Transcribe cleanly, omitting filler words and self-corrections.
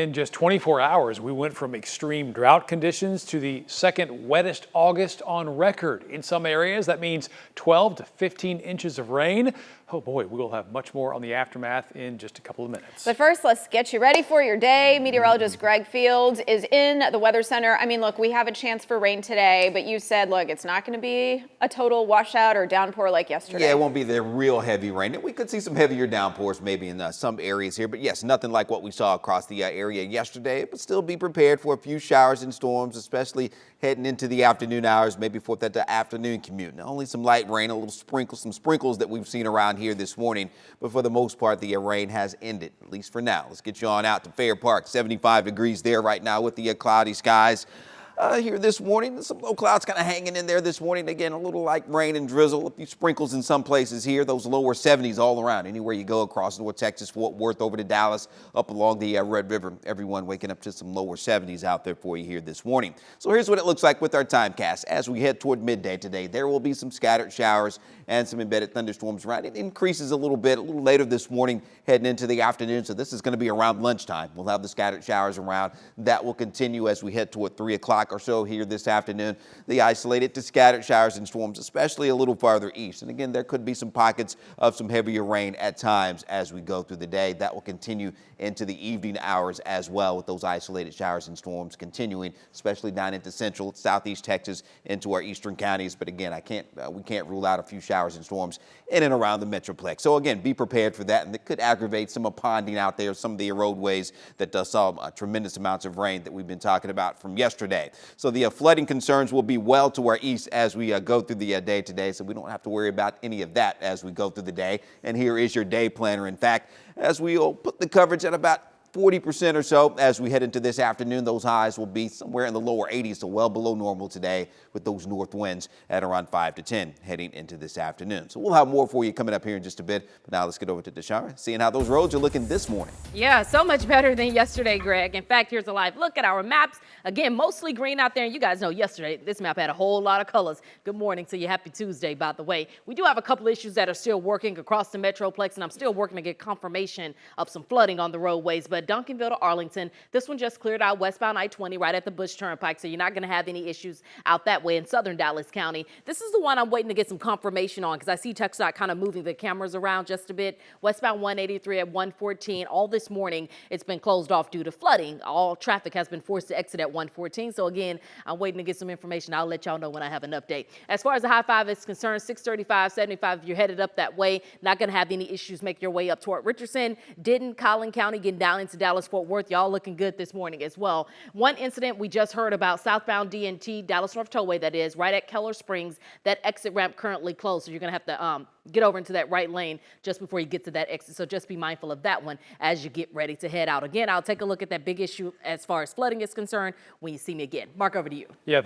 In just 24 hours, we went from extreme drought conditions to the second wettest August on record. In some areas, that means 12 to 15 inches of rain. Oh boy, we will have much more on the aftermath in just a couple of minutes. But first, let's get you ready for your day. Meteorologist Greg Fields is in the Weather Center. I mean, look, we have a chance for rain today, but you said, look, it's not going to be a total washout or downpour like yesterday. Yeah, it won't be the real heavy rain. We could see some heavier downpours maybe in some areas here, but yes, nothing like what we saw across the area yesterday, but still be prepared for a few showers and storms, especially heading into the afternoon hours, maybe for that afternoon commute. Now, only some light rain, a little some sprinkles that we've seen around here this morning, but for the most part, the rain has ended, at least for now. Let's get you on out to Fair Park. 75 degrees there right now with the cloudy skies. Here this morning, some low clouds kind of hanging in there this morning. Again, a little like rain and drizzle, a few sprinkles in some places here. Those lower 70s all around. Anywhere you go across North Texas, Fort Worth, over to Dallas, up along the Red River. Everyone waking up to some lower 70s out there for you here this morning. So here's what it looks like with our timecast. As we head toward midday today, there will be some scattered showers and some embedded thunderstorms around. It increases a little bit, a little later this morning, heading into the afternoon. So this is going to be around lunchtime. We'll have the scattered showers around. That will continue as we head toward 3 o'clock or so here this afternoon. The isolated to scattered showers and storms, especially a little farther east. And again, there could be some pockets of some heavier rain at times as we go through the day. That will continue into the evening hours as well, with those isolated showers and storms continuing, especially down into central, southeast Texas, into our eastern counties. But again, we can't rule out a few showers and storms in and around the Metroplex. So again, be prepared for that, and it could aggravate some of ponding out there, some of the roadways that saw tremendous amounts of rain that we've been talking about from yesterday. So the flooding concerns will be well to our east as we go through the day today, so we don't have to worry about any of that as we go through the day. And here is your day planner. In fact, as we'll put the coverage at about 40% or so as we head into this afternoon, those highs will be somewhere in the lower 80s, so well below normal today, with those north winds at around 5 to 10 heading into this afternoon. So we'll have more for you coming up here in just a bit. But now let's get over to Deshara, seeing how those roads are looking this morning. Yeah, so much better than yesterday, Greg. In fact, here's a live look at our maps. Again, mostly green out there. And you guys know yesterday, this map had a whole lot of colors. Good morning to you. Happy Tuesday, by the way. We do have a couple issues that are still working across the Metroplex, and I'm still working to get confirmation of some flooding on the roadways. But Duncanville to Arlington, this one just cleared out westbound I-20 right at the Bush Turnpike, so you're not going to have any issues out that way in southern Dallas County. This is the one I'm waiting to get some confirmation on, because I see TxDOT kind of moving the cameras around just a bit. Westbound 183 at 114, all this morning it's been closed off due to flooding. All traffic has been forced to exit at 114. So again, I'm waiting to get some information. I'll let y'all know when I have an update. As far as the high five is concerned, 635, 75, if you're headed up that way, not going to have any issues. Make your way up toward Richardson, Denton, Collin County, getting down into Dallas, Fort Worth. Y'all looking good this morning as well. One incident we just heard about, southbound DNT, Dallas North Tollway, that is, right at Keller Springs. That exit ramp currently closed, so you're going to have to get over into that right lane just before you get to that exit. So just be mindful of that one as you get ready to head out. Again, I'll take a look at that big issue as far as flooding is concerned when you see me again. Mark, over to you. Yeah.